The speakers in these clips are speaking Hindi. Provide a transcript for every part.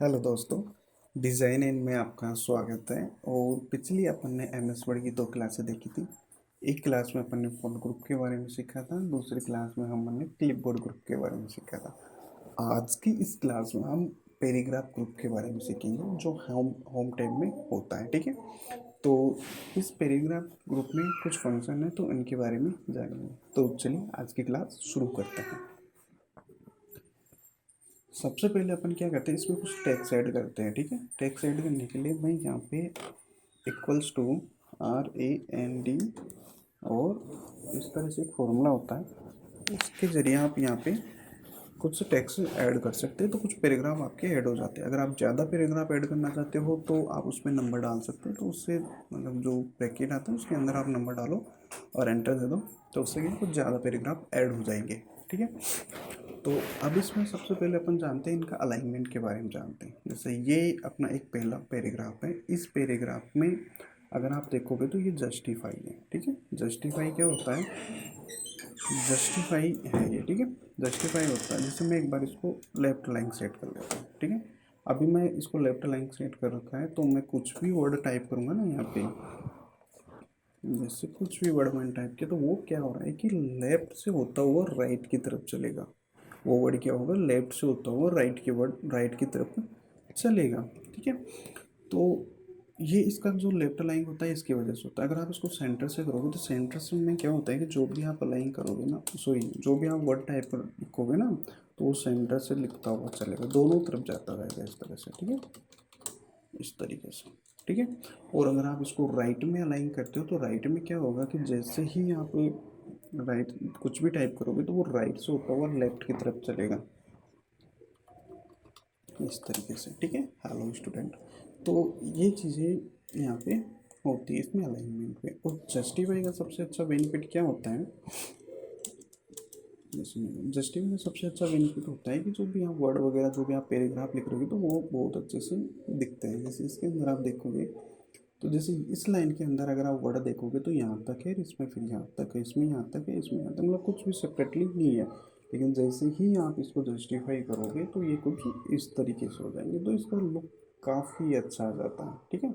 हेलो दोस्तों। डिज़ाइन इन में आपका स्वागत है। और पिछली अपन ने एमएस वर्ड की दो क्लासें देखी थी। एक क्लास में अपन ने फॉन्ट ग्रुप के बारे में सीखा था, दूसरी क्लास में हमने क्लिपबोर्ड ग्रुप के बारे में सीखा था। आज की इस क्लास में हम पैराग्राफ ग्रुप के बारे में सीखेंगे जो होम होम टैब में होता है। ठीक है, तो इस पैराग्राफ ग्रुप में कुछ फंक्शन है तो इनके बारे में जानेंगे। तो चलिए आज की क्लास शुरू करते हैं। सबसे पहले अपन क्या करते हैं, इसमें कुछ टेक्स्ट ऐड करते हैं। ठीक है, टेक्स्ट ऐड करने के लिए मैं यहाँ पे इक्वल्स टू RAND और इस तरह से एक फॉर्मूला होता है, इसके ज़रिए आप यहाँ पे कुछ टेक्स्ट ऐड कर सकते हैं। तो कुछ पैराग्राफ आपके ऐड हो जाते हैं। अगर आप ज़्यादा पैराग्राफ ऐड करना चाहते हो तो आप उसमें नंबर डाल सकते हैं। तो उससे मतलब जो ब्रैकेट आता है उसके अंदर आप नंबर डालो और एंटर दे दो, तो उससे क्या कुछ ज़्यादा पैराग्राफ ऐड हो जाएंगे। ठीक है, तो अब इसमें सबसे पहले अपन जानते हैं इनका अलाइनमेंट के बारे में जानते हैं। जैसे ये अपना एक पहला पैराग्राफ है। इस पैराग्राफ में अगर आप देखोगे तो ये जस्टिफाई है। ठीक है, जस्टिफाई क्या होता है, जस्टिफाई है ये। ठीक है, जस्टिफाई होता है। जैसे मैं एक बार इसको लेफ्ट लाइन सेट कर लेता हूँ। ठीक है, अभी मैं इसको लेफ्ट लाइन सेट कर रखा है, तो मैं कुछ भी वर्ड टाइप करूँगा ना यहाँ पे, जैसे कुछ भी वर्ड मैंने टाइप किया तो वो क्या हो रहा है कि लेफ्ट से होता हुआ राइट की तरफ चलेगा। वो वर्ड क्या होगा, लेफ्ट से होता हुआ राइट की तरफ चलेगा। ठीक है, तो ये इसका जो लेफ्ट अलाइन होता है इसकी वजह से होता है। अगर आप इसको सेंटर से करोगे तो सेंटर से में क्या होता है कि जो भी आप अलाइन करोगे ना, सॉरी, जो भी आप वर्ड टाइप पर लिखोगे ना, तो वो सेंटर से लिखता हुआ चलेगा, दोनों तरफ जाता रहेगा इस तरह से। ठीक है, इस तरीके से। ठीक है, और अगर आप इसको राइट में अलाइन करते हो तो राइट में क्या होगा कि जैसे ही आप राइट कुछ भी टाइप करोगे तो वो राइट से होता हुआ लेफ्ट की तरफ चलेगा, इस तरीके से। ठीक है, हेलो स्टूडेंट। तो ये चीज़ें यहाँ पे होती है इसमें अलाइनमेंट में। और जस्टिफाई का सबसे अच्छा बेनिफिट क्या होता है, जस्टिफाई का सबसे अच्छा बेनिफिट होता है कि जो भी आप वर्ड वगैरह जो भी आप पैराग्राफ लिख रहे हो तो वो बहुत अच्छे से दिखते हैं। जैसे इसके अंदर आप देखोगे तो जैसे इस लाइन के अंदर अगर आप वर्ड देखोगे तो यहाँ तक है, इसमें फिर यहाँ तक है, इसमें यहाँ तक है, इसमें यहाँ तक, मतलब कुछ भी सेपरेटली नहीं है। लेकिन जैसे ही आप इसको जस्टिफाई करोगे तो ये कुछ इस तरीके से हो जाएंगे, तो इसका लुक काफ़ी अच्छा आ जाता है। ठीक है,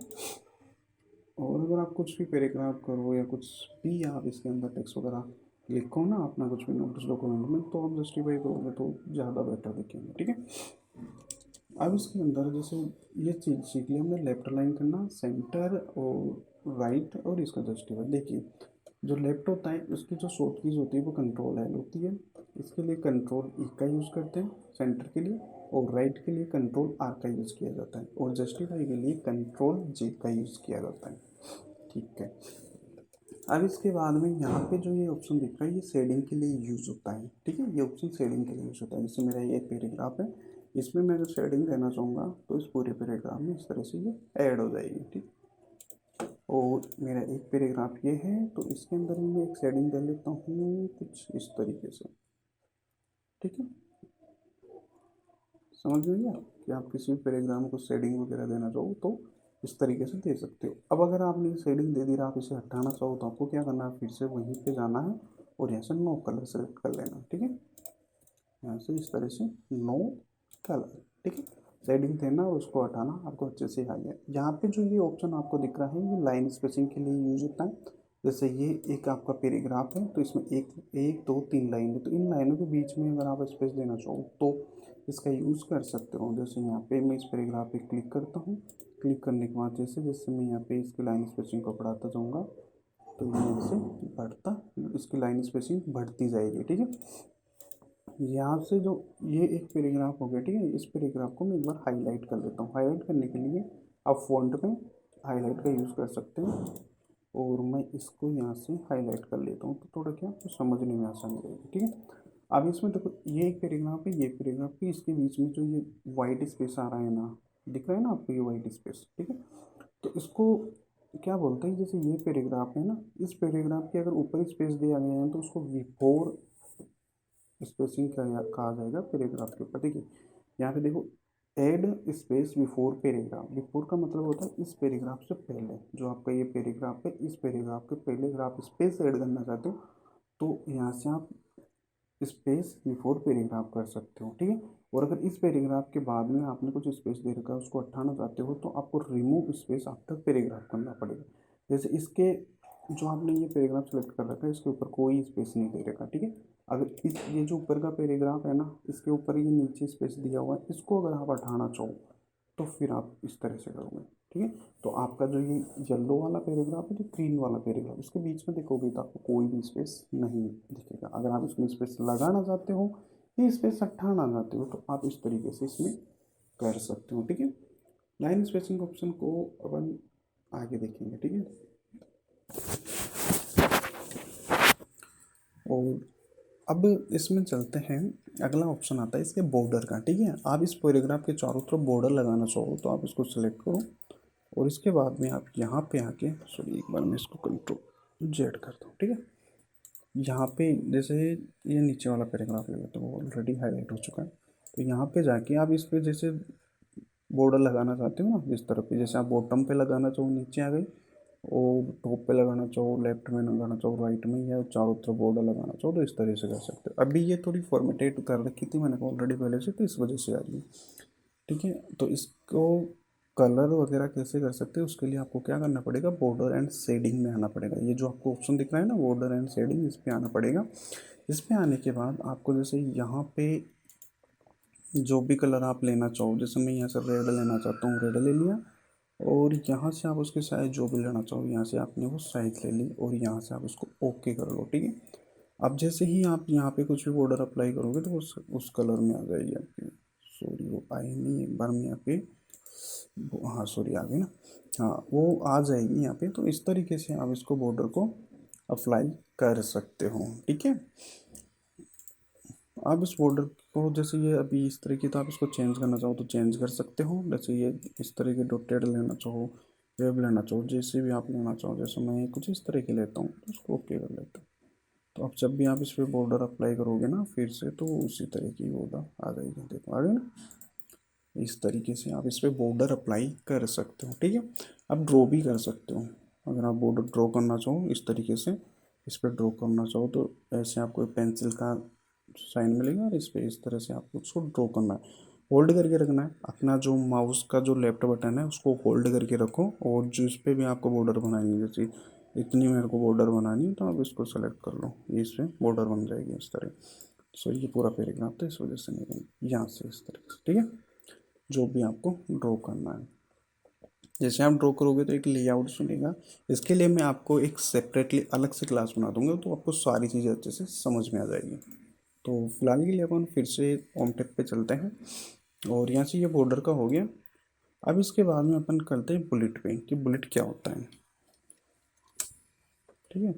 और अगर आप कुछ भी पैराग्राफ करो या कुछ भी आप इसके अंदर टेक्स्ट वगैरह लिखो ना अपना कुछ भी नोटिस डॉक्यूमेंट में, तो आप जस्टिफाई करोगे तो ज़्यादा बेटर दिखेंगे। ठीक है, अब इसके अंदर जैसे ये चीज़ सीख ली हमने, लेफ्ट अलाइन करना, सेंटर और राइट, और इसका जस्टिफाई। देखिए, जो लेफ्ट होता है उसकी जो शॉर्ट कीज होती है वो कंट्रोल एल होती है। इसके लिए कंट्रोल ई का यूज़ करते हैं सेंटर के लिए, और राइट के लिए कंट्रोल आर का यूज़ किया जाता है, और जस्टिफाई के लिए कंट्रोल जे का यूज़ किया जाता है। ठीक है, अब इसके बाद में यहाँ पे जो ये ऑप्शन दिख रहा है ये शेडिंग के लिए यूज़ होता है। ठीक है, ये ऑप्शन शेडिंग के लिए यूज़ होता है। जैसे मेरा ये पैराग्राफ है, इसमें मैं अगर शेडिंग देना चाहूँगा तो इस पूरे पैराग्राफ में इस तरह से ये ऐड हो जाएगी। ठीक, और मेरा एक पैराग्राफ ये है तो इसके अंदर मैं एक शेडिंग दे लेता हूँ कुछ इस तरीके से। ठीक है, समझ में गया कि आप किसी भी पैराग्राफ को शेडिंग वगैरह देना चाहो तो इस तरीके से दे सकते हो। अब अगर आपने शेडिंग दे दी और आप इसे हटाना चाहो तो आपको क्या करना है, फिर से वहीं पे जाना है और यहाँ से नो कलर सेलेक्ट कर लेना। ठीक है, यहाँ से इस तरह से नो कलर। ठीक है, शेडिंग देना और उसको हटाना आपको अच्छे से आ गया। यहाँ पे जो ये ऑप्शन आपको दिख रहा है ये लाइन स्पेसिंग के लिए यूज होता है। जैसे ये एक आपका पैराग्राफ है तो इसमें एक एक दो तीन लाइन है, तो इन लाइनों के बीच में अगर आप स्पेस देना चाहो तो इसका यूज़ कर सकते हो। जैसे यहाँ पे मैं इस पैराग्राफ पे क्लिक करता हूँ, क्लिक करने के बाद जैसे जैसे मैं यहाँ पे इसकी लाइन स्पेसिंग को बढ़ाता जाऊँगा तो ये से बढ़ता, इसकी लाइन स्पेसिंग बढ़ती जाएगी। ठीक है, यहाँ से जो ये एक पैराग्राफ हो गया। ठीक है, इस पैराग्राफ को मैं एक बार हाईलाइट कर देता हूँ। हाईलाइट करने के लिए आप फ़ॉन्ट में हाईलाइट का यूज़ कर सकते हैं, और मैं इसको यहाँ से हाईलाइट कर लेता हूँ तो थोड़ा क्या तो समझने में आसानी रहेगी। ठीक है, अब इसमें देखो ये एक पैराग्राफ है, ये पैराग्राफ है, इसके बीच में जो ये वाइट स्पेस आ रहा है ना, दिख रहा है ना आपको ये वाइट स्पेस। ठीक है, तो इसको क्या बोलते हैं, जैसे ये पैराग्राफ है ना, इस पैराग्राफ के अगर ऊपर स्पेस दिया गया है तो उसको बिफोर स्पेसिंग कहा जाएगा पैराग्राफ के ऊपर। देखिए यहाँ पे देखो, add space before paragraph. Before का मतलब होता है इस पैराग्राफ से पहले, जो आपका ये पैराग्राफ है इस पैराग्राफ के पहले अगर आप स्पेस ऐड करना चाहते हो तो यहाँ से आप स्पेस बिफोर पैराग्राफ कर सकते हो। ठीक है, और अगर इस पैराग्राफ के बाद में आपने कुछ स्पेस दे रखा है उसको हटाना चाहते हो तो आपको रिमूव स्पेस आफ्टर पैराग्राफ करना पड़ेगा। जैसे इसके जो आपने ये पैराग्राफ सेलेक्ट कर रखा है इसके ऊपर कोई स्पेस नहीं दे रखा, ठीक है। अगर इस ये जो ऊपर का पैराग्राफ है ना इसके ऊपर ये नीचे स्पेस दिया हुआ है, इसको अगर आप हटाना चाहो तो फिर आप इस तरह से करोगे, ठीक है। तो आपका जो ये येलो वाला पैराग्राफ है, जो ग्रीन वाला पैराग्राफ, इसके बीच में देखोगे तो आपको कोई भी स्पेस नहीं दिखेगा। अगर आप इसमें स्पेस लगाना चाहते हो या स्पेस हटाना चाहते हो तो आप इस तरीके से इसमें कर सकते हो, ठीक है। लाइन स्पेसिंग ऑप्शन को अपन आगे देखेंगे, ठीक है। और अब इसमें चलते हैं, अगला ऑप्शन आता है इसके बॉर्डर का, ठीक है। आप इस पैराग्राफ के चारों तरफ बॉर्डर लगाना चाहो तो आप इसको सेलेक्ट करो और इसके बाद में आप यहाँ पे आके, सॉरी एक बार मैं इसको कंट्रोल जेड करता हूँ, ठीक है। यहाँ पे जैसे ये नीचे वाला पैराग्राफ ले लेते हैं, वो ऑलरेडी हाईलाइट हो चुका है। तो यहाँ पे जाके आप इस पे जैसे बॉर्डर लगाना चाहते हो ना जिस तरफ पे, जैसे आप बॉटम पे लगाना चाहो नीचे आ गई, और टॉप पे लगाना चाहो, लेफ्ट में लगाना चाहो, राइट में, या चारों तरफ बॉर्डर लगाना चाहो तो इस तरह से कर सकते हो। अभी ये थोड़ी फॉर्मेटेड कर रखी थी मैंने ऑलरेडी पहले से, तो इस वजह से आ रही है, ठीक है। तो इसको कलर वगैरह कैसे कर सकते हैं उसके लिए आपको क्या करना पड़ेगा, बॉर्डर एंड शेडिंग में आना पड़ेगा। ये जो आपको ऑप्शन दिख रहा है ना बॉर्डर एंड शेडिंग, इस पर आना पड़ेगा। इस पर आने के बाद आपको जैसे यहाँ पे जो भी कलर आप लेना चाहो, जैसे मैं यहाँ से रेड लेना चाहता हूँ, रेड ले लिया। और यहाँ से आप उसके साइज जो भी लेना चाहो यहाँ से आपने वो साइज ले ली और यहाँ से आप उसको ओके कर लो, ठीक है। अब जैसे ही आप यहाँ पे कुछ भी बॉर्डर अप्लाई करोगे तो उस कलर में आ जाएगी आपकी, सॉरी वो आई नहीं, एक बार मैं यहाँ पे, हाँ सॉरी आ गई ना, हाँ वो आ जाएगी यहाँ पे। तो इस तरीके से आप इसको बॉर्डर को अप्लाई कर सकते हो, ठीक है। आप इस बॉर्डर को जैसे ये अभी इस तरीके, तो आप इसको चेंज करना चाहो तो चेंज कर सकते हो। जैसे ये इस तरह के डॉटेड लेना चाहो, वेब लेना चाहो, जैसे भी आप लेना चाहो, जैसे मैं कुछ इस तरह के लेता हूँ तो उसको ओके कर लेता हूँ। तो अब जब भी आप इस पर बॉर्डर अप्लाई करोगे ना फिर से, तो उसी तरह की बॉर्डर आ जाएगी, देखो आ गई ना। इस तरीके से आप इस पर बॉर्डर अप्लाई कर सकते हो, ठीक है। आप ड्रॉ भी कर सकते हो, अगर आप बॉर्डर ड्रॉ करना चाहो इस तरीके से, इस पर ड्रॉ करना चाहो तो ऐसे आपको पेंसिल का साइन मिलेगा और इस पर इस तरह से आपको उसको ड्रॉ करना है। होल्ड करके रखना है, अपना जो माउस का जो लेफ्ट बटन है उसको होल्ड करके रखो, और जो इस पर भी आपको बॉर्डर बनानी है, जैसे इतनी मेरे को बॉर्डर बनानी है तो आप इसको सेलेक्ट कर लो, ये इस पर बॉर्डर बन जाएगी इस तरह। सो ये पूरा पैराग्राफ तो इस वजह से नहीं बनी, यहाँ से इस तरह से, ठीक है। जो भी आपको ड्रॉ करना है, जैसे आप ड्रॉ करोगे तो एक लेआउट सुनेगा, इसके लिए मैं आपको एक सेपरेटली अलग से क्लास बना दूंगा तो आपको सारी चीज़ें अच्छे से समझ में आ जाएगी। तो फिलहाल के लिए अपन फिर से होम टेक पे चलते हैं, और यहाँ से ये बॉर्डर का हो गया। अब इसके बाद में अपन करते हैं बुलेट पे, कि बुलेट क्या होता है, ठीक है।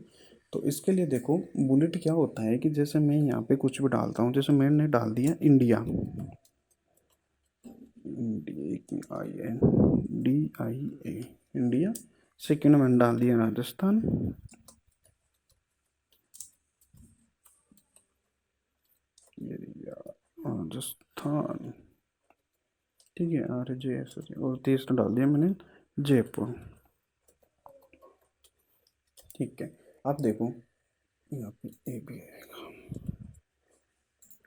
तो इसके लिए देखो बुलेट क्या होता है, कि जैसे मैं यहाँ पे कुछ भी डालता हूँ, जैसे मैंने डाल दिया इंडिया, INDIA, इंडिया। सेकेंड मैंने डाल दिया राजस्थान, राजस्थान, ठीक है, RJ, और तीसरा डाल दिया मैंने जयपुर, ठीक है। अब देखो यहाँ पे ए भी आएगा,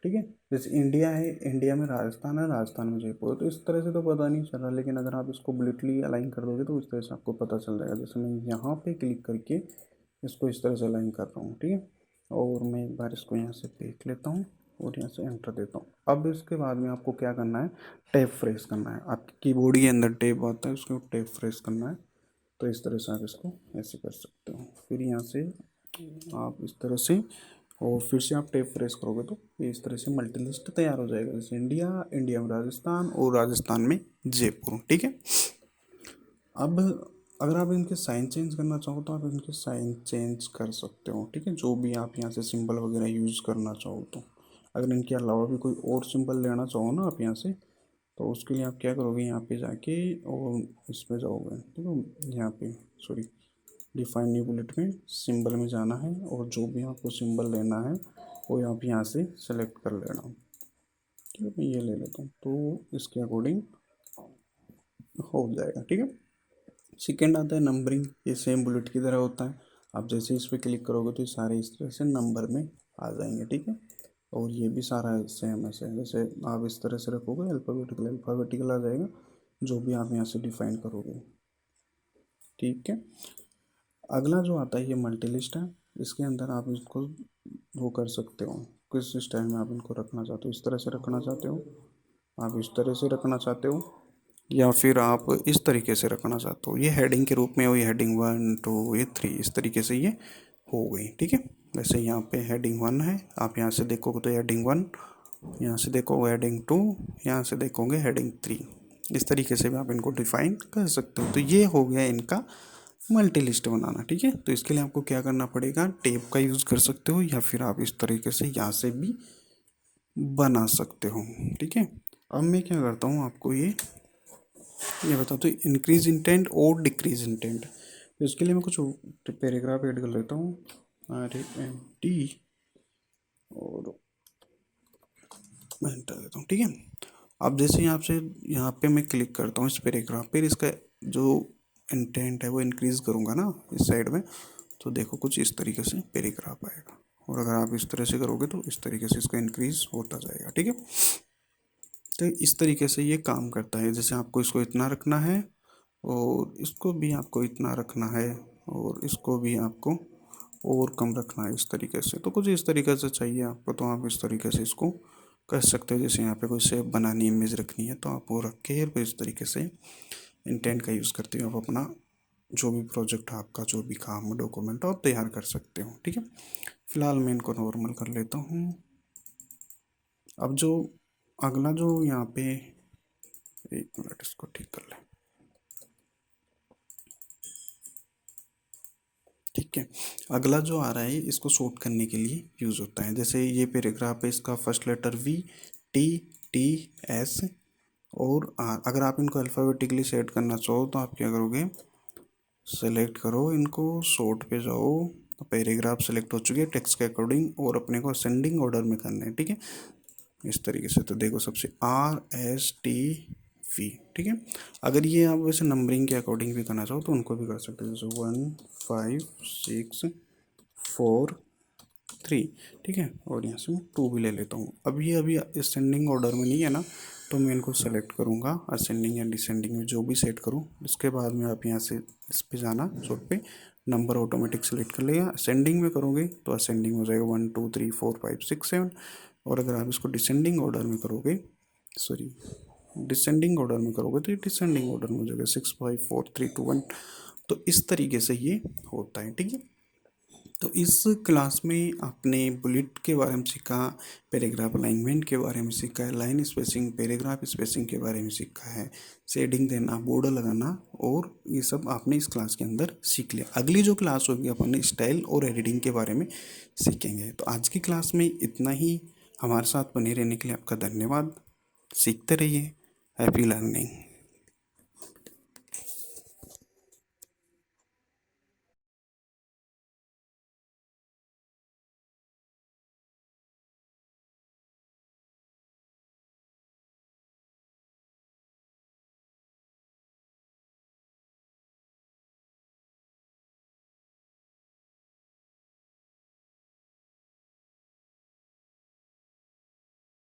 ठीक है। जैसे इंडिया है, इंडिया में राजस्थान है, राजस्थान में जयपुर है, तो इस तरह से तो पता नहीं चल रहा, लेकिन अगर आप इसको बुलेटली अलाइन कर दोगे तो इस तरह से आपको पता चल जाएगा। जैसे मैं यहाँ पे क्लिक करके इसको इस तरह से अलाइन कर रहा हूँ, ठीक है। और मैं एक बार इसको यहाँ से देख लेता हूँ और यहाँ से एंटर देता हूँ। अब इसके बाद में आपको क्या करना है, टैब फ्रेश करना है, आपकी कीबोर्ड के अंदर टैब आता है उसको टैब फ्रेश करना है। तो इस तरह से आप इसको ऐसे कर सकते हो, फिर यहाँ से आप इस तरह से, और फिर से आप टैब प्रेस करोगे तो ये इस तरह से मल्टी लिस्ट तैयार हो जाएगा, जैसे इंडिया, इंडिया में राजस्थान और राजस्थान में जयपुर, ठीक है। अब अगर आप इनके साइन चेंज करना चाहो तो आप इनके साइन चेंज कर सकते हो, ठीक है। जो भी आप यहाँ से सिंबल वगैरह यूज़ करना चाहो तो, अगर इनके अलावा भी कोई और सिंबल लेना चाहो ना आप यहाँ से, तो उसके लिए आप क्या करोगे, यहाँ पे जाके और इस पे जाओगे, ठीक है, यहाँ पे सॉरी डिफाइन न्यू बुलेट में सिंबल में जाना है, और जो भी आपको सिंबल लेना है वो आप यहाँ से सेलेक्ट कर लेना, ठीक है। मैं ये ले लेता हूँ तो इसके अकॉर्डिंग हो जाएगा, ठीक है। सेकेंड आता है नंबरिंग, ये सेम बुलेट की तरह होता है। आप जैसे इस पर क्लिक करोगे तो ये सारे इस तरह से नंबर में आ जाएंगे, ठीक है। और ये भी सारा सेम ऐसे है, जैसे आप इस तरह से रखोगे अल्फ़ाबेटिकल अल्फ़ाबेटिकल आ जाएगा जो भी आप यहाँ से डिफाइन करोगे। ठीक है। अगला जो आता है ये मल्टी लिस्ट है। इसके अंदर आप इसको वो कर सकते हो, किस स्टाइल में आप इनको रखना चाहते हो, इस तरह से रखना चाहते हो, आप इस तरह से रखना चाहते हो, या फिर आप इस तरीके से रखना चाहते हो। ये हेडिंग के रूप में हो, ये हेडिंग 1 2 ये 3 इस तरीके से ये हो गई। ठीक है। वैसे यहाँ पे हेडिंग 1 है, आप यहाँ से देखोगे तो हेडिंग 1, यहाँ से देखोगे हेडिंग 2, यहाँ से देखोगे हेडिंग 3। इस तरीके से भी आप इनको डिफाइन कर सकते हो। तो ये हो गया इनका मल्टी लिस्ट बनाना। ठीक है। तो इसके लिए आपको क्या करना पड़ेगा, टेप का यूज़ कर सकते हो या फिर आप इस तरीके से यहाँ से भी बना सकते हो। ठीक है। अब मैं क्या करता हूँ आपको ये बताओ, तो इंक्रीज इंटेंट और डिक्रीज इंटेंट, तो इसके लिए मैं कुछ पैराग्राफ ऐड कर लेता हूँ, RANT और मैं एंटर देता हूँ। ठीक है। अब जैसे यहाँ पे मैं क्लिक करता हूँ इस पैराग्राफ पर, इसका जो इंटेंट है वो इंक्रीज करूँगा ना इस साइड में, तो देखो कुछ इस तरीके से पैराग्राफ आएगा। और अगर आप इस तरह से करोगे तो इस तरीके से इसका इंक्रीज होता जाएगा। ठीक है। तो इस तरीके से ये काम करता है। जैसे आपको इसको इतना रखना है और इसको भी आपको इतना रखना है और इसको भी आपको और कम रखना है इस तरीके से। तो कुछ इस तरीके से चाहिए आपको तो आप इस तरीके से इसको कर सकते हो। जैसे यहाँ पे कोई शेप बनानी, इमेज रखनी है तो आप वो रख के फिर इस तरीके से इंटेंट का यूज़ करते हो, आप अपना जो भी प्रोजेक्ट आपका जो भी काम डॉक्यूमेंट आप तैयार कर सकते हो। ठीक है। फिलहाल मैं इनको नॉर्मल कर लेता हूँ। अब जो अगला जो यहाँ पे, एक मिनट इसको ठीक कर लें। ठीक है। अगला जो आ रहा है इसको शॉर्ट करने के लिए यूज़ होता है। जैसे ये पैराग्राफ है, इसका first letter V T T S और R। अगर आप इनको अल्फ़ाबेटिकली सेट करना चाहो तो आप क्या करोगे, सेलेक्ट करो इनको, शॉर्ट पे जाओ, तो पैराग्राफ सेलेक्ट हो चुकी है टेक्स्ट के अकॉर्डिंग और अपने को असेंडिंग ऑर्डर में करना है। ठीक है। इस तरीके से तो देखो सबसे RSTV। ठीक है। अगर ये आप वैसे नंबरिंग के अकॉर्डिंग भी करना चाहो तो उनको भी कर सकते हो, जैसे 1 5 6 4 3। ठीक है। और यहाँ से मैं 2 भी ले लेता हूँ। अब ये अभी असेंडिंग ऑर्डर में नहीं है ना, तो मैं इनको सेलेक्ट करूँगा असेंडिंग या डिसेंडिंग में जो भी सेट करूँ। इसके बाद में आप यहाँ से इस पे जाना, शॉर्ट पे नंबर ऑटोमेटिक सेलेक्ट कर लेगा। असेंडिंग में करोगे तो असेंडिंग हो जाएगा 1 2 3 4 5 6 7। और अगर आप इसको डिसेंडिंग ऑर्डर में करोगे, सॉरी डिसेंडिंग ऑर्डर में करोगे तो ये डिसेंडिंग ऑर्डर में हो जाएगा 6 5 4 3 2 1। तो इस तरीके से ये होता है। ठीक है। तो इस क्लास में आपने बुलेट के बारे में सीखा, पैराग्राफ अलाइनमेंट के बारे में सीखा है, लाइन स्पेसिंग, पैराग्राफ स्पेसिंग के बारे में सीखा है, शेडिंग देना, बॉर्डर लगाना, और ये सब आपने इस क्लास के अंदर सीख लिया। अगली जो क्लास होगी अपन स्टाइल और एडिटिंग के बारे में सीखेंगे। तो आज की क्लास में इतना ही। हमारे साथ बने रहने के लिए आपका धन्यवाद। सीखते रहिए। Happy learning.